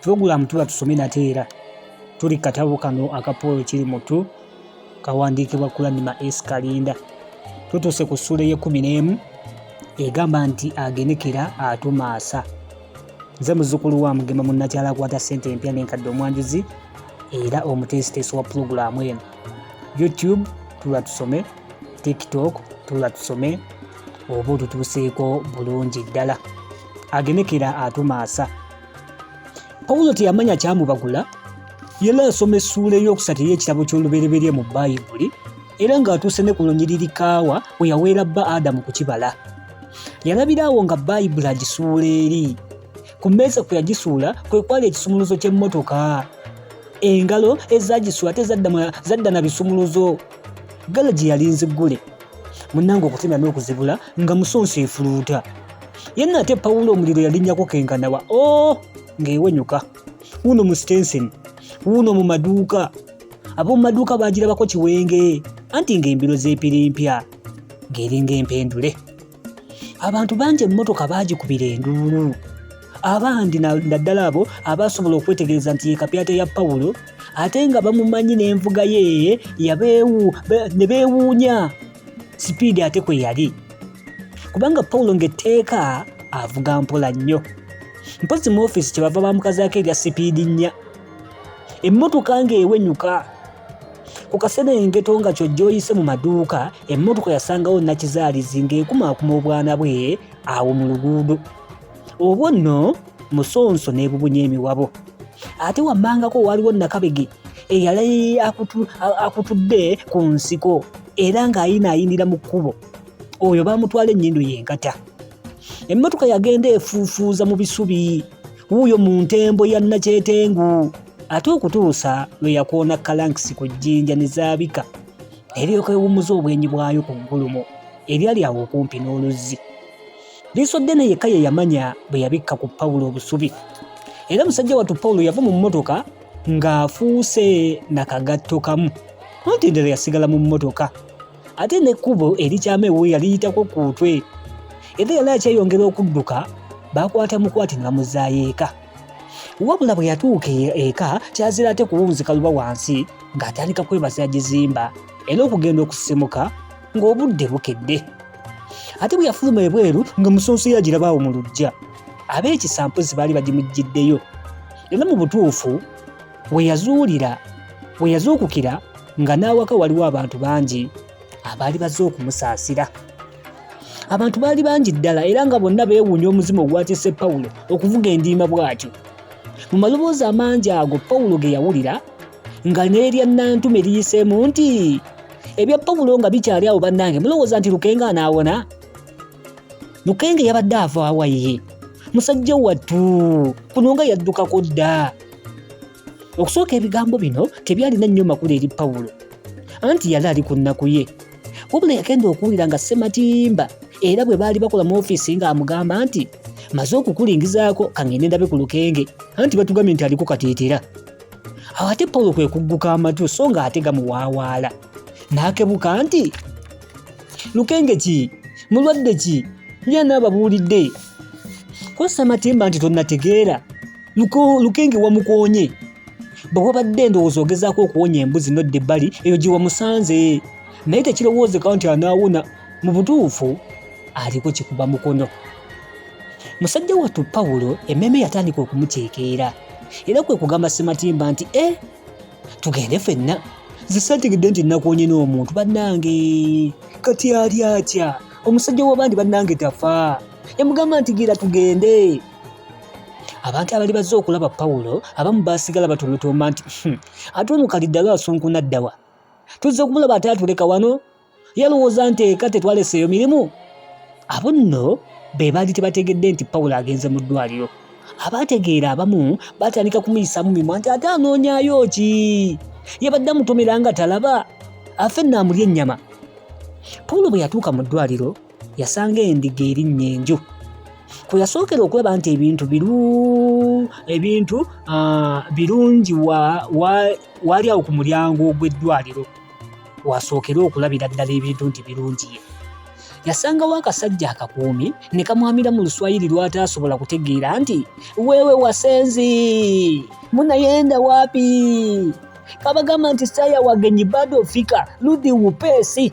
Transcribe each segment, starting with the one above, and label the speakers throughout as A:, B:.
A: Program tuba tusome nate era tuli katabo kano aka Paul Kirimutu kawandiikibwa Kulanima S. Kalinda. Tutuse ku ssula ye-11 egamba nti agenekera atumaasa. Nze muzzukulu wa Mugema munnakyala akwata ssente empya n'enkadde omwanjuzi era omuteesiteesi wa pulogulaamu eno. YouTube tuba tusome, TikTok tuba tusome, oba otutuuseeko bulungi ddala. Agenekera atumaasa. Pawulo teyamanya kyamubagula, yali asoma essuula ey'okusatu ey'ekitabo ky'olubereberye mu Bayibuli era ng'atuuse ne ku lunyiriri kaawa we yaweera bba Adamu ku kibala. Yalabira awo nga Bayibuli agisuula eri. Ku mmeeza kwe yagisuula kwe kwali ekisumuluzo ky'emmotoka. Engalo ezagisuula tezadda na bisumuluzo. Galagi yali nziggule. Munnange okutemya n'okuzibula nga musonso efuluuta. Yenna ate Pawulo omuliro yalinnyako kenkanawa. Ng'ewenyuka. Wuno mu Stenson. Wuno mu maduuka. Ab'omu maduuka baagirabako kiwenge. Anti ng'embiro z'epirimpya. Ng'eringa empendule. Abantu bangi emmotoka baagikubira enduulu. Abandi naddala abo abasobola okwetegereza nti ye kapyata ya Pawulo ate nga bamumanyi n'envuga ye ne beewuunya sipiidi ate kwe yali. Kubanga Pawulo ng'etteeka avuga mpola nnyo. Mpozi mu ofiisi kye bava bamukazaako erya sipiidi nnya. Emmotoka ng'ewenyuka. Ku kaserengeto nga kyojja oyise mu maduuka, emmotoka yasangawo nakizaalizi ng'ekumaakuma obwana bwe awo mu luguudo. Obwo nno musonso n'ebubunya emiwabo. Ate wammangako waliwo Nakabege eyali akutudde ku nsiko era ng'ayinaayinira mu kkubo. Oyo baamutwala ennyindo y'enkata. Emmotoka yagenda efuufuuza mu bisubi. Wuuyo mu ntembo ya Nakyetengu. Ate okutuusa lwe yakoona kalankisi ku jjinja ne zaabika. Eryoka ewummuza obwenyi bwayo ku ggulumo eryali awo okumpi n'oluzzi. Liiso ddene yekka ye yamanya bwe yabikka ku Pawulo obusubi. Era musajja wattu Pawulo yava mu mmotoka ng'afuuse nakagatto kamu. Anti endala yasigala mu mmotoka. Ate n'ekkubo erikyamewo yaliyitako ku lutwe. Era yali akyeyongera okudduka, baakwata mukwati ne bamuzaayo eka. Wabula bwe yatuuka eka kyazira ate kuwunzika luba wansi ng'atandika kwebaza gizimba era okugenda okusimuka ng'obudde bukedde. Ate bwe yafuluma ebweru nga musonso yagirabaawo mu luggya. Ab'ekisampuzi baali bagimujjiddeyo. Era mu butuufu we yazuukukira nga n'awaka waliwo abantu bangi abaali bazze okumusaasira. Abantu baali bangi ddala era nga bonna beewuunya omuzimu ogwatisse Pawulo okuvuga endiima bw'atyo. Mu maloboozi amangi ago Pawulo ge yawulira nga n'erya Nantume liyiseemu nti ebya Pawulo nga bikyali awo bannange mulowooza nti Lukenge anaawona? Lukenge yabadde ava awaye. Musajja wattu kuno nga yaddukako dda. Okusooka ebigambo bino tebyalina nnyo makulu eri Pawulo. Anti yali ali ku nnaku ye. Wabula yagenda okuwulira nga Ssematimba era bwe baali bakola mu ofiisi ng'amugamba nti maze okukulingizaako kangende ndabe ku Lukenge anti batugambye nti aliko kateetera. Awo ate Pawulo kwe kugguka amatu so nga ate gamuwaawaala. N'akebuka nti Lukenge ki? Mulwadde ki? Yana ababuulidde. Ko Ssematimba nti tonnategeera. Lukenge wamukoonye. Bwe wabadde ndowooza ogezaako okuwonya embuzi nodda ebbali eyo gye wamusanze. Naye tekirowoozeka nti anaawona. Mu butuufu aliko kikuba mukono. Musajja wattu Pawulo emmeme yatandika okumuceekeera era kwe kugamba Ssematimba nti tugende ffenna. Nze saategedde nti nakoonye n'omuntu bannange. Kati ali atya? Omusajja w'abandi bannange tafa. Yamugamba nti gira tugende. Abantu abali bazze okulaba Pawulo abamu baasigala batomatoma nti ate omukalidde lwasunkuna ddawa. Tuzze kumulaba ate atuleka wano. Yalowooza nti eka tetwaleseeyo mirimu. Abo nno be baali tebategedde nti Pawulo agenze mu ddwaliro. Abaategeera abamu baatandika kumuyisaamu mimwa nti ate anoonyaayo ki? Yabadde amutomera nga talaba. Afe nnaamulya ennyama. Pawulo bwe yatuuka mu ddwaliro yasanga endiga erinnya enju. Kwe yasookera okulaba nti ebintu birungi waali awo ku mulyango gw'eddwaliro. Wasookera okulabira ddala ebintu nti birungi ye. yasangawo akasajja akakuumi ne kamwamira mu Luswayiri lw'ataasobola kutegeera nti wewe wasenzi munayenda wapi, kabagamba nti saa ya wagenyi bado fika rudi upesi.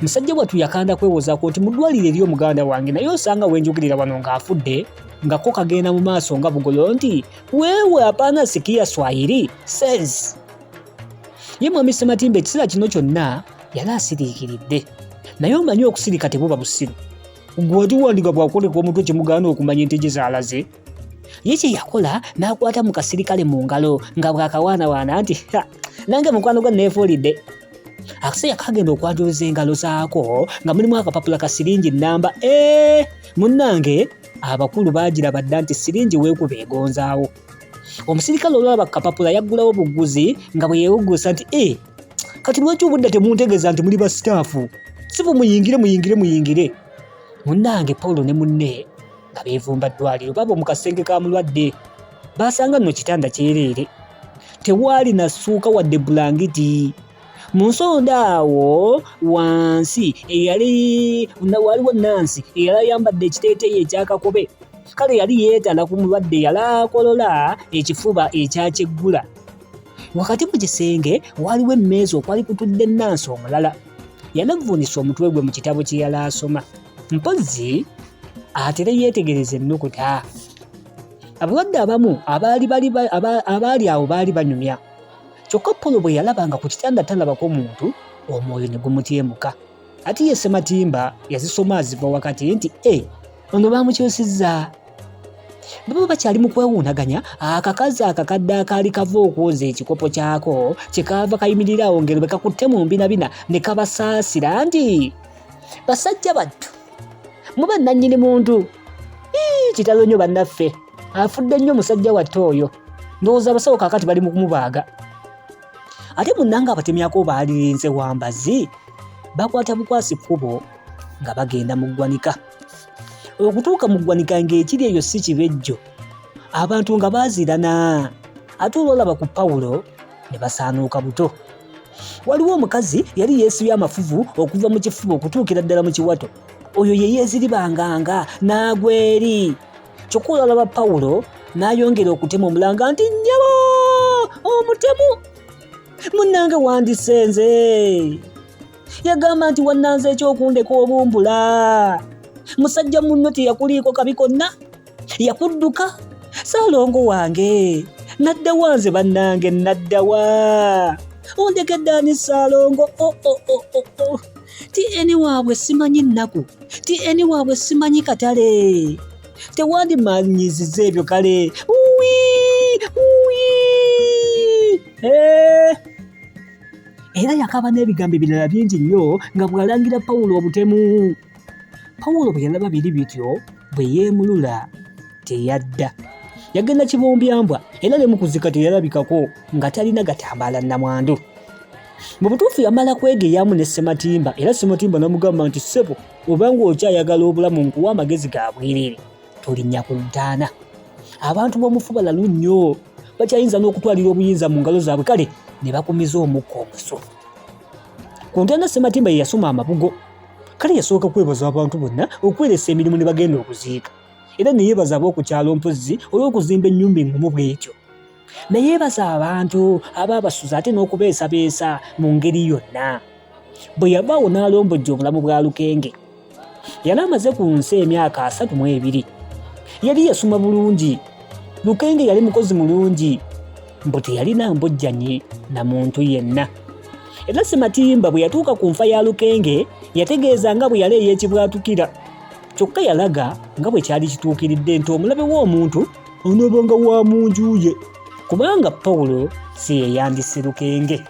A: Musajja wattu yakanda kwewozaako nti muddwaliro eri omuganda wange naye osanga wenjogerera wano ng'afudde ngako kagenda mu maaso nga bugolo nti wewe hapana sikia Swahili sense. Ye mwami Ssematimba ekiseera kino kyonna yali asiriikiridde, naye omanyi okusirika tebuba busiru. Gwe watiwandiga bwakoleka omutwe kyemugaana okumanya entege zaalaze. Ye kye yakola n'akwata mu kasirikale mu ngalo nga bw'akawaanawaana nti nange mukwano gwa neefuulidde. Akaseera kagenda okwanjuluza engalo zaako nga mulimu akapapula ka siringi nnamba munnange abakulu baagiraba dda nti siringi weekuba egonzaawo. Omusirikale olwalaba kapapula yaggulawo buguzi nga bwe yeewugusa nti kati lwaki obudde temuntegeeza nti muli basitaafu, sifu muyingire. Munnange Paulo ne munne nga beevumba ddwaliro baba mu kasenge ka mulwadde baasanga nno kitanda kyereere, tewaali na ssuuka wadde bulangiti. Mu nsonda awo wansi waliwo Nansi eyali ayambadde ekiteeteeyi ekyakakobe, kale yali yeetala ku mulwadde yali akolola ekifuba ekyakyeggula. Wakati mu kisenge waliwo emmeeza okwali kutudde Nansi omulala, yanavvuunisa omutwe gwe mu kitabo kye yali asoma, mpozzi atere yeetegereza ennukuta. Abalwadde abamu abaali awo baali banyumya, kyokka Paulo bwe yalaba nga ku kitanda talabako muntu, omwoyo ne gumutyemuka. Ate ye Ssematimba yazisoma aziva wakati nti ono baamukyusizza. Baba bakyali mu kwewuunaganya, akakazi akakadde akaali kava okwoza ekikopo kyako kye kaava kayimirira awo ngero bwe kakutte mu mbinabina ne kabasaasira nti basajja battu muba nannyini muntu. Kitalo nnyo bannaffe, afudde nnyo musajja wattu oyo, ndowooza abasawo kaakati bali mu kumubaaga. Ate munnanga abatemyako baalirinze wambazi bakwata bukwasi kkubo nga bagenda mu ggwanika. Okutuuka mu ggwanika ng'ekiri eyo si kibejjo, abantu nga baazirana. Ate olwalaba ku Pawulo ne basaanuuka buto. Waliwo omukazi yali yeesibye amafuvu okuva mu kifuba okutuukira ddala mu kiwato, oyo ye yeeziribanganga n'agwa eri. Kyokka olwalaba Pawulo n'ayongera okutema omulanga nti nnyabo omutemu. Munnange wandisenze, yagamba nti wannanze ekyokundeka obumbula. Musajja munno teyakuliiko kabi konna, yakudduka. Saalongo wange naddawa nze bannange, naddawa ondekedde ani Saalongo? Ti eni waabwe simanyi nnaku, ti eni waabwe simanyi katale, tewandimanyiziza ebyo kale. Era yakaba n'ebigambo ebirala bingi nnyo nga bw'alangira Pawulo obutemu. Pawulo bwe yalaba biri bityo bwe yeemulula teyadda. Yagenda kibumbyambwa era ne mu kuzika teyalabikako nga talina gatambaala nnamwandu. Mu butuufu yamala kwegeyamu ne Ssematimba, era Ssematimba n'amugamba nti ssebo, obanga okyayagala obulamu nkuwa amagezi ga bwereere, tolinnya ku ntaana. Abantu b'omufu balalu nnyo, bakyayinza n'okutwalira obuyinza mu ngalo zaabwe, kale ne bakumiza omukka omuso. Ku ntaana Ssematimba ye yasoma amabugo, kale yasooka kwebaza abantu bonna okweresa emirimu ne bagenda okuziika, era ne yeebaza ab'okukyalo mpozzi olw'okuzimba ennyumba engumu bw'etyo. Ne yeebaza abantu abaabasuza ate n'okubeesabeesa mu ngeri yonna. Bwe yavaawo n'alombojja obulamu bwa Lukenge. Yali amaze ku nsi emyaka 32. Yali yasoma bulungi. Lukenge yali mukozi mulungi, mbu teyalina mbojjanyi na muntu yenna. Era Ssematimba bwe yatuuka ku nfa ya Lukenge yategeeza nga bwe yali ey'ekibwatukira. Kyokka yalaga nga bwe kyali kituukiridde nti omulabe w'omuntu onoobanga wa mu nju ye, kubanga Pawulo si ye yandisse Lukenge.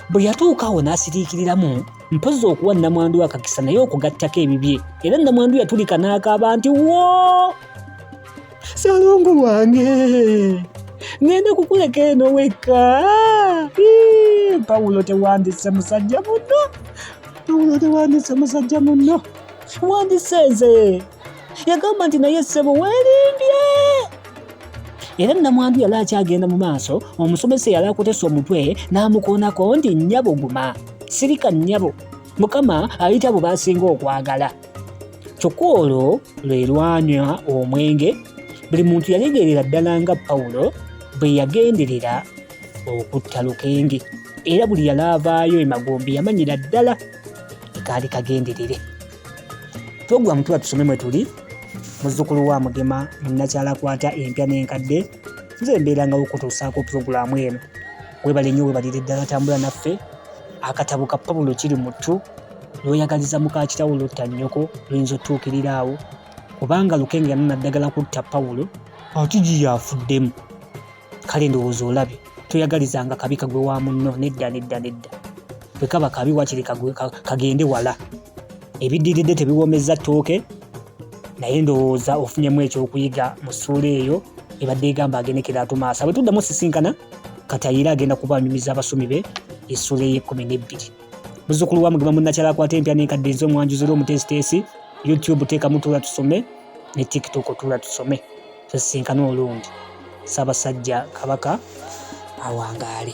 A: Bwe yatuuka awo n'asiriikiriramu mpozzi okuwa nnamwandu akakisa naye okugattako ebibye, era nnamwandu yatulika n'akaaba nti wo Saalongo wange, ngenda kukuleka eno wekka. Pawulo tewandisse musajja munno, Pawulo tewandisse musajja munno, wandisse nze. Yagamba nti naye ssebo weerimbye. Era nnamwandu yali akyagenda mu maaso, omusomesa yali akutese omutwe n'amukoonako nti nnyabo guma, sirika nnyabo, Mukama ayita abo basinga okwagala. Kyokka olwo lwe lwanywa omwenge, buli muntu yalegerera ddala nga Pawulo bwe yagenderera okutta Lukenge, era buli yalaavaayo emagombe yamanyira ddala ekaali kagenderere. Pulogulaamu tuba tusome mwe tuli, muzzukulu wa Mugema, munnakyala akwata empya n'enkadde. Nze mbeerangawo okutuusaako pulogulaamu eno. Weebale nnyo, weebalire ddala tambula naffe. Akatabo ka Pawulo kiri mu ttu. Lw'oyagaliza muka kitawo lotta nnyoko luyinza otuukirira awo, kubanga Lukenge yanona ddagala kutta Pawulo ate gye yafuddemu. Kale ndowooza olabe, toyagalizanga kabi kagwe wa munno. Nedda. Bwe kaba kabi wakiri kagende wala. Ebiddiridde tebiwoomezza ttooke, naye ndowooza ofunyemu ekyokuyiga mu ssuula eyo ebadde egamba agenekera atumaasa. Bwe tuddamu sisinkana, Katayira agenda kubanyumiza abasomi be essuula ey'e12. Muzzukulu wa Mugema, munnakyala akwata empya n'enkadde ez'omwanjuzi olw'omutesiteesi. YouTube teekamu Tuula Tusome, ne TikTok Tuula Tusome. Tusisinkana olundi. Ssaabasajja Kabaka awangaale.